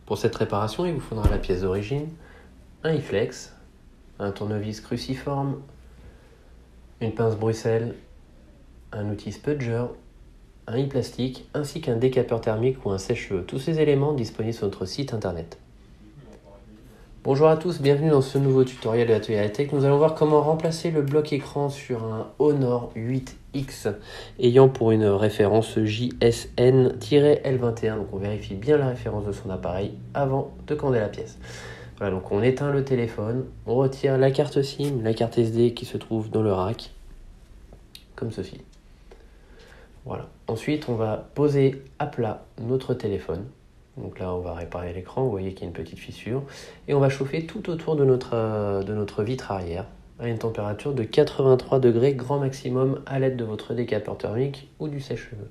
Pour cette réparation, il vous faudra la pièce d'origine, un i-flex, un tournevis cruciforme, une pince Bruxelles, un outil spudger, un i-plastique ainsi qu'un décapeur thermique ou un sèche-cheveux. Tous ces éléments disponibles sur notre site internet. Bonjour à tous, bienvenue dans ce nouveau tutoriel de l'atelier high-tech. Nous allons voir comment remplacer le bloc écran sur un Honor 8X ayant pour une référence JSN-L21. Donc on vérifie bien la référence de son appareil avant de commander la pièce. Voilà, donc on éteint le téléphone, on retire la carte SIM, la carte SD qui se trouve dans le rack, comme ceci. Voilà. Ensuite, on va poser à plat notre téléphone. Donc là, on va réparer l'écran, vous voyez qu'il y a une petite fissure. Et on va chauffer tout autour de notre vitre arrière à une température de 83 degrés grand maximum à l'aide de votre décapeur thermique ou du sèche-cheveux.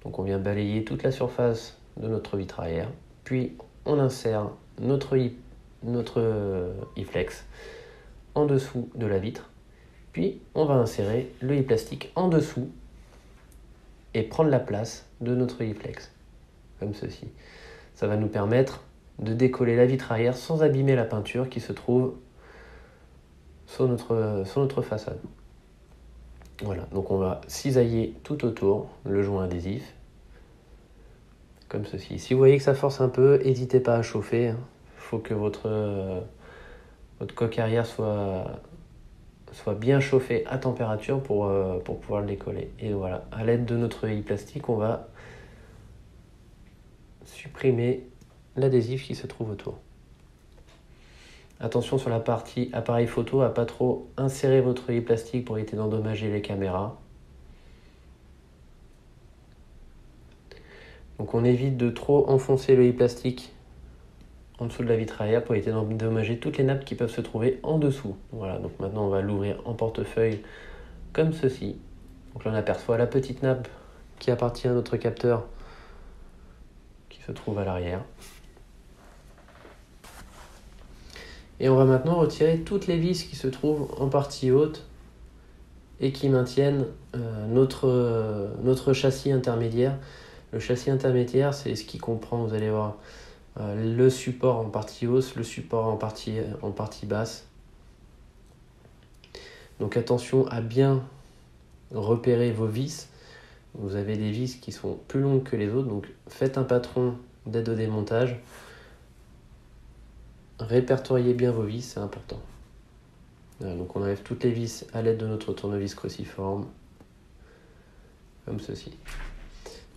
Donc on vient balayer toute la surface de notre vitre arrière. Puis on insère notre i-flex en dessous de la vitre. Puis on va insérer le i-plastique en dessous et prendre la place de notre i-flex, comme ceci. Ça va nous permettre de décoller la vitre arrière sans abîmer la peinture qui se trouve sur notre façade. Voilà, donc on va cisailler tout autour le joint adhésif, comme ceci. Si vous voyez que ça force un peu, n'hésitez pas à chauffer. Il faut que votre coque arrière soit bien chauffée à température pour pouvoir le décoller. Et voilà, à l'aide de notre i-plastique, on va supprimer l'adhésif qui se trouve autour. Attention sur la partie appareil photo à pas trop insérer votre i-plastique pour éviter d'endommager les caméras. Donc on évite de trop enfoncer le i-plastique en dessous de la vitre arrière pour éviter d'endommager toutes les nappes qui peuvent se trouver en dessous. Voilà, donc maintenant on va l'ouvrir en portefeuille comme ceci. Donc là on aperçoit la petite nappe qui appartient à notre capteur qui se trouve à l'arrière. Et on va maintenant retirer toutes les vis qui se trouvent en partie haute et qui maintiennent notre châssis intermédiaire. Le châssis intermédiaire, c'est ce qui comprend, vous allez voir, le support en partie hausse, le support en partie basse. Donc attention à bien repérer vos vis. Vous avez des vis qui sont plus longues que les autres, donc faites un patron d'aide au démontage. Répertoriez bien vos vis, c'est important. Voilà, donc on enlève toutes les vis à l'aide de notre tournevis cruciforme, comme ceci.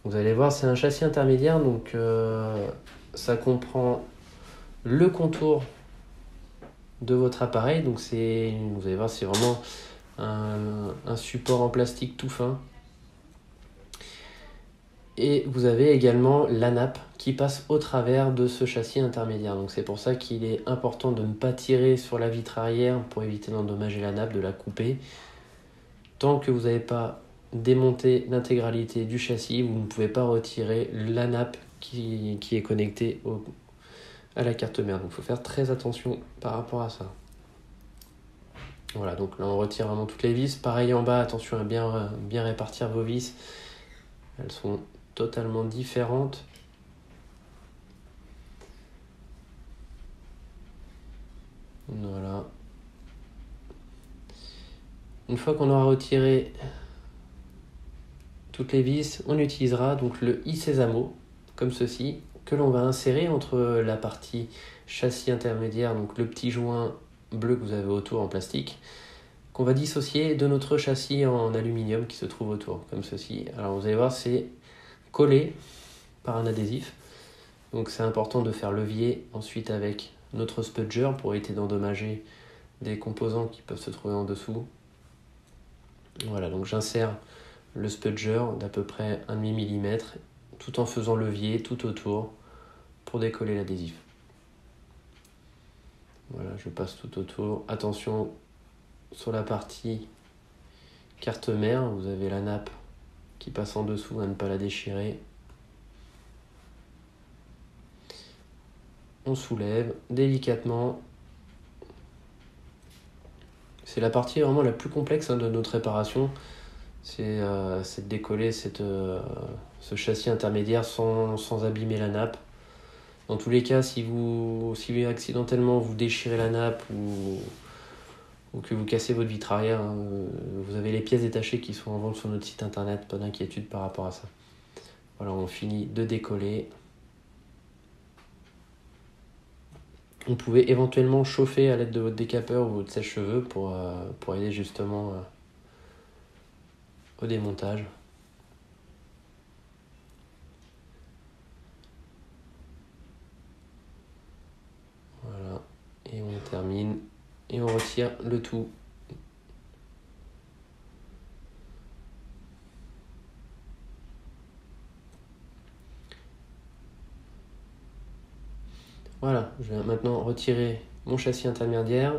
Vous allez voir, c'est un châssis intermédiaire, donc ça comprend le contour de votre appareil. Donc vous allez voir, c'est vraiment un support en plastique tout fin. Et vous avez également la nappe qui passe au travers de ce châssis intermédiaire. Donc c'est pour ça qu'il est important de ne pas tirer sur la vitre arrière pour éviter d'endommager la nappe, de la couper. Tant que vous n'avez pas démonté l'intégralité du châssis, vous ne pouvez pas retirer la nappe qui est connectée à la carte mère. Donc il faut faire très attention par rapport à ça. Voilà, donc là on retire vraiment toutes les vis. Pareil en bas, attention à bien répartir vos vis. Elles sont totalement différentes. Voilà. Une fois qu'on aura retiré toutes les vis, on utilisera donc le i-sésamo, comme ceci, que l'on va insérer entre la partie châssis intermédiaire, donc le petit joint bleu que vous avez autour en plastique, qu'on va dissocier de notre châssis en aluminium qui se trouve autour, comme ceci. Alors vous allez voir, c'est collé par un adhésif. Donc c'est important de faire levier ensuite avec notre spudger pour éviter d'endommager des composants qui peuvent se trouver en dessous. Voilà, donc j'insère le spudger d'à peu près 1,5 mm tout en faisant levier tout autour pour décoller l'adhésif. Voilà, je passe tout autour. Attention sur la partie carte mère, vous avez la nappe qui passe en dessous, à ne pas la déchirer. On soulève délicatement. C'est la partie vraiment la plus complexe de notre réparation. C'est de décoller ce châssis intermédiaire sans abîmer la nappe. Dans tous les cas, si accidentellement vous déchirez la nappe ou que vous cassez votre vitre arrière, vous avez les pièces détachées qui sont en vente sur notre site internet, pas d'inquiétude par rapport à ça. Voilà, on finit de décoller. On pouvait éventuellement chauffer à l'aide de votre décapeur ou votre sèche-cheveux pour aider justement au démontage. Voilà, et on termine et on retire le tout. Voilà, je vais maintenant retirer mon châssis intermédiaire,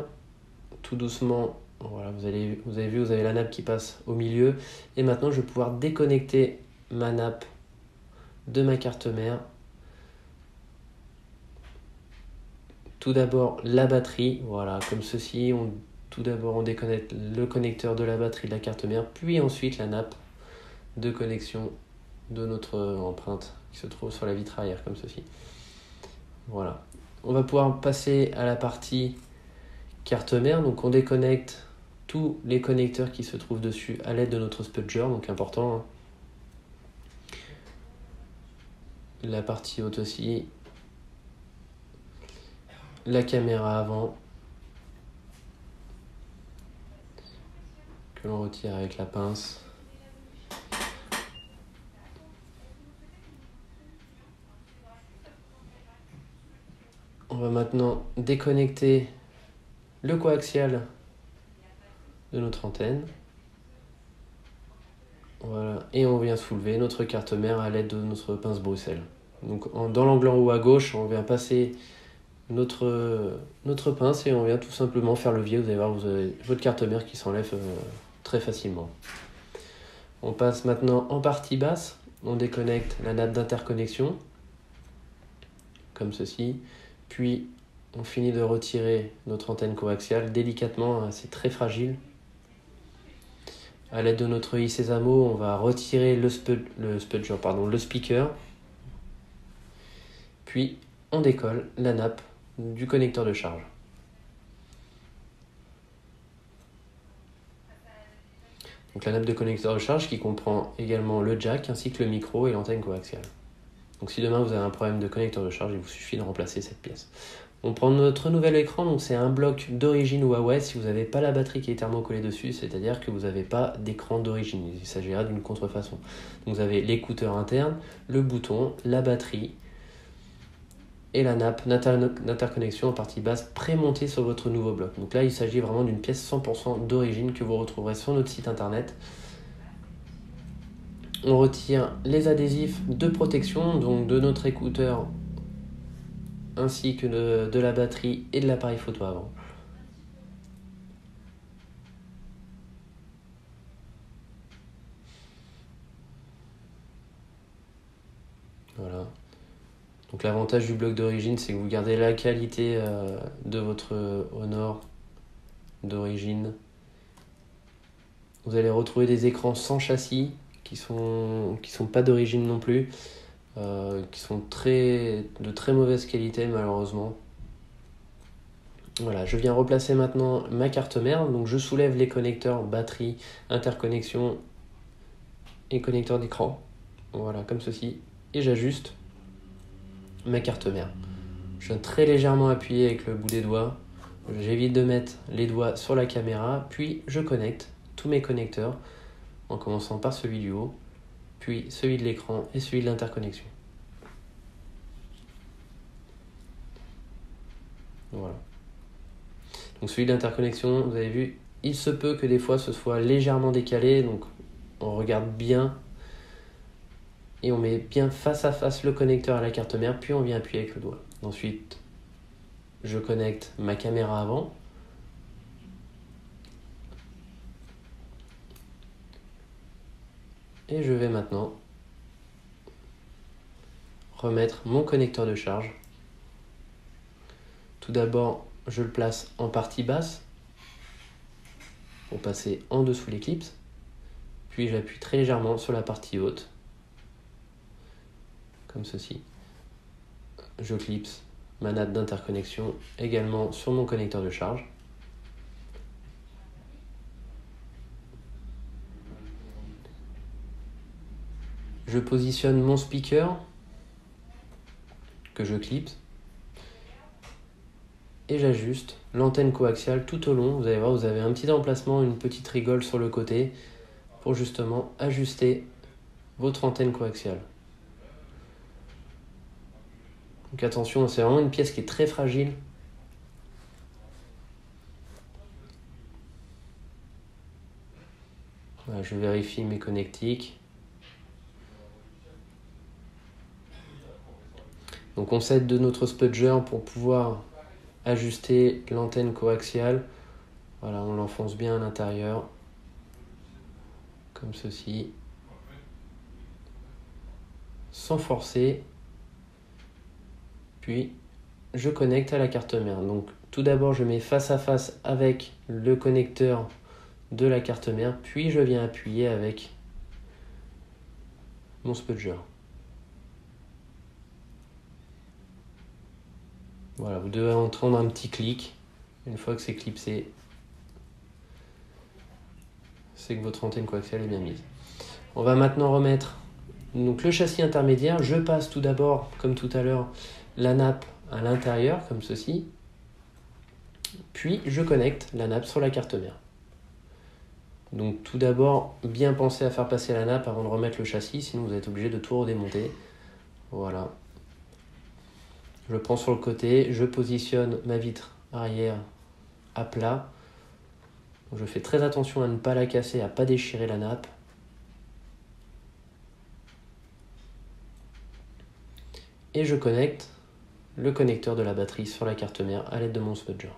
tout doucement. Voilà, vous avez vu, vous avez la nappe qui passe au milieu. Et maintenant, je vais pouvoir déconnecter ma nappe de ma carte mère. Tout d'abord, la batterie, voilà, comme ceci. Tout d'abord, on déconnecte le connecteur de la batterie de la carte mère, puis ensuite la nappe de connexion de notre empreinte qui se trouve sur la vitre arrière, comme ceci. Voilà. On va pouvoir passer à la partie carte mère. Donc, on déconnecte tous les connecteurs qui se trouvent dessus à l'aide de notre spudger, donc important. Hein. La partie haute aussi. La caméra avant. Que l'on retire avec la pince. On va maintenant déconnecter le coaxial de notre antenne. Voilà. Et on vient soulever notre carte mère à l'aide de notre pince Bruxelles. Donc dans l'angle en haut à gauche, on vient passer notre pince et on vient tout simplement faire levier. Vous allez voir, vous avez votre carte mère qui s'enlève très facilement. On passe maintenant en partie basse. On déconnecte la nappe d'interconnexion, comme ceci. Puis on finit de retirer notre antenne coaxiale délicatement, hein, c'est très fragile. À l'aide de notre i-Sésamo, on va retirer le speaker. Puis on décolle la nappe du connecteur de charge. Donc la nappe de connecteur de charge qui comprend également le jack ainsi que le micro et l'antenne coaxiale. Donc si demain vous avez un problème de connecteur de charge, il vous suffit de remplacer cette pièce. On prend notre nouvel écran, donc c'est un bloc d'origine Huawei si vous n'avez pas la batterie qui est thermocollée dessus, c'est-à-dire que vous n'avez pas d'écran d'origine, il s'agira d'une contrefaçon. Donc vous avez l'écouteur interne, le bouton, la batterie et la nappe d'interconnexion en partie basse prémontée sur votre nouveau bloc. Donc là il s'agit vraiment d'une pièce 100% d'origine que vous retrouverez sur notre site internet. On retire les adhésifs de protection, donc de notre écouteur ainsi que de la batterie et de l'appareil photo avant. Voilà. Donc l'avantage du bloc d'origine, c'est que vous gardez la qualité de votre Honor d'origine. Vous allez retrouver des écrans sans châssis qui sont pas d'origine non plus, qui sont de très mauvaise qualité malheureusement. Voilà, je viens replacer maintenant ma carte mère. Donc je soulève les connecteurs batterie, interconnexion et connecteur d'écran. Voilà, comme ceci. Et j'ajuste ma carte mère. Je viens très légèrement appuyer avec le bout des doigts. J'évite de mettre les doigts sur la caméra. Puis je connecte tous mes connecteurs en commençant par celui du haut, puis celui de l'écran et celui de l'interconnexion. Voilà. Donc celui d'interconnexion, vous avez vu, il se peut que des fois ce soit légèrement décalé, donc on regarde bien et on met bien face à face le connecteur à la carte mère, puis on vient appuyer avec le doigt. Ensuite, je connecte ma caméra avant. Et je vais maintenant remettre mon connecteur de charge. Tout d'abord, je le place en partie basse pour passer en dessous l'éclipse. Puis j'appuie très légèrement sur la partie haute, comme ceci. je clipse ma nappe d'interconnexion également sur mon connecteur de charge. Je positionne mon speaker que je clipse et j'ajuste l'antenne coaxiale tout au long. Vous allez voir, vous avez un petit emplacement, une petite rigole sur le côté pour justement ajuster votre antenne coaxiale. Donc attention, c'est vraiment une pièce qui est très fragile. Voilà, je vérifie mes connectiques. Donc on s'aide de notre spudger pour pouvoir ajuster l'antenne coaxiale. Voilà, on l'enfonce bien à l'intérieur, comme ceci, sans forcer. Puis je connecte à la carte mère. Donc tout d'abord je mets face à face avec le connecteur de la carte mère, puis je viens appuyer avec mon spudger. Voilà, vous devez entendre un petit clic. Une fois que c'est clipsé, c'est que votre antenne coaxiale est bien mise. On va maintenant remettre donc le châssis intermédiaire. Je passe tout d'abord, comme tout à l'heure, la nappe à l'intérieur, comme ceci. Puis je connecte la nappe sur la carte mère. Donc tout d'abord, bien penser à faire passer la nappe avant de remettre le châssis, sinon vous êtes obligé de tout redémonter. Voilà. Je prends sur le côté, je positionne ma vitre arrière à plat. Je fais très attention à ne pas la casser, à ne pas déchirer la nappe. Et je connecte le connecteur de la batterie sur la carte mère à l'aide de mon spudger.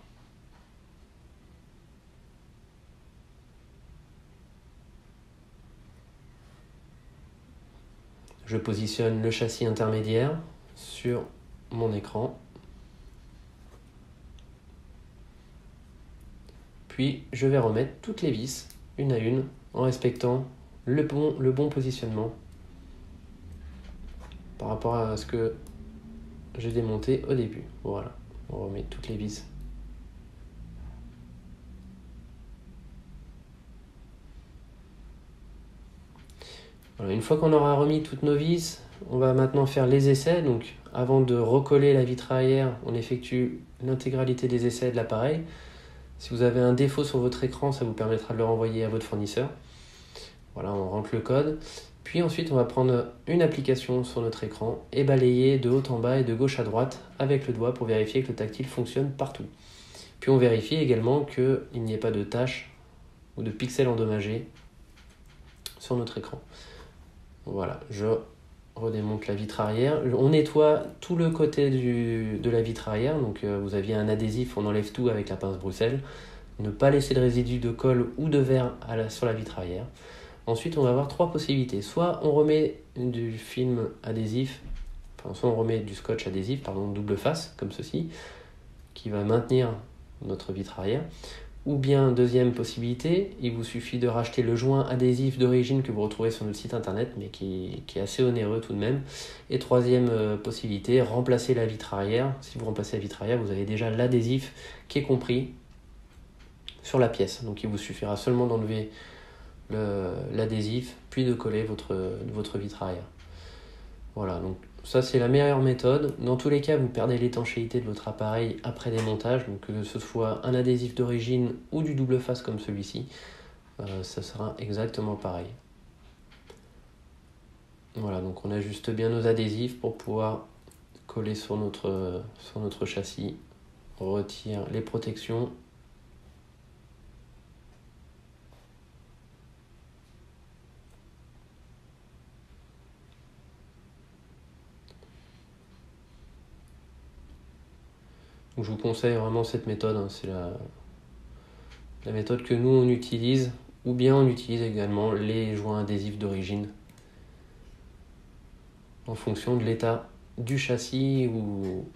Je positionne le châssis intermédiaire sur mon écran. Puis je vais remettre toutes les vis, une à une, en respectant le bon positionnement par rapport à ce que j'ai démonté au début. Voilà, on remet toutes les vis. Voilà, une fois qu'on aura remis toutes nos vis, on va maintenant faire les essais. Donc avant de recoller la vitre arrière, on effectue l'intégralité des essais de l'appareil. Si vous avez un défaut sur votre écran, ça vous permettra de le renvoyer à votre fournisseur. Voilà, on rentre le code. Puis ensuite, on va prendre une application sur notre écran et balayer de haut en bas et de gauche à droite avec le doigt pour vérifier que le tactile fonctionne partout. Puis on vérifie également qu'il n'y ait pas de taches ou de pixels endommagés sur notre écran. Voilà, je redémonte la vitre arrière. On nettoie tout le côté de la vitre arrière. Donc vous aviez un adhésif, on enlève tout avec la pince Bruxelles. Ne pas laisser de résidus de colle ou de verre sur la vitre arrière. Ensuite, on va avoir trois possibilités. Soit on remet du film adhésif, soit on remet du scotch adhésif, double face, comme ceci, qui va maintenir notre vitre arrière. Ou bien, deuxième possibilité, il vous suffit de racheter le joint adhésif d'origine que vous retrouvez sur notre site internet, mais qui est assez onéreux tout de même. Et troisième possibilité, remplacer la vitre arrière. Si vous remplacez la vitre arrière, vous avez déjà l'adhésif qui est compris sur la pièce. Donc il vous suffira seulement d'enlever l'adhésif, puis de coller votre vitre arrière. Voilà, donc ça c'est la meilleure méthode. Dans tous les cas, vous perdez l'étanchéité de votre appareil après démontage, donc que ce soit un adhésif d'origine ou du double face comme celui-ci, ça sera exactement pareil. Voilà, donc on ajuste bien nos adhésifs pour pouvoir coller sur notre châssis. On retire les protections. Donc je vous conseille vraiment cette méthode, hein. C'est la méthode que nous on utilise, ou bien on utilise également les joints adhésifs d'origine en fonction de l'état du châssis ou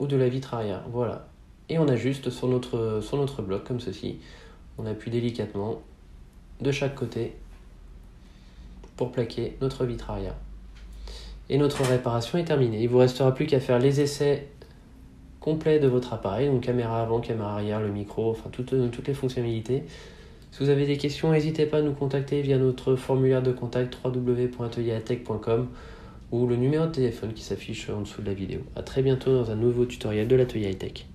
de la vitre arrière. Voilà. Et on ajuste sur notre bloc comme ceci. On appuie délicatement de chaque côté pour plaquer notre vitre arrière. et notre réparation est terminée. Il ne vous restera plus qu'à faire les essais complets de votre appareil, donc caméra avant, caméra arrière, le micro, enfin toutes les fonctionnalités. Si vous avez des questions, n'hésitez pas à nous contacter via notre formulaire de contact www.atelieratech.com ou le numéro de téléphone qui s'affiche en dessous de la vidéo. A très bientôt dans un nouveau tutoriel de l'atelier high-tech.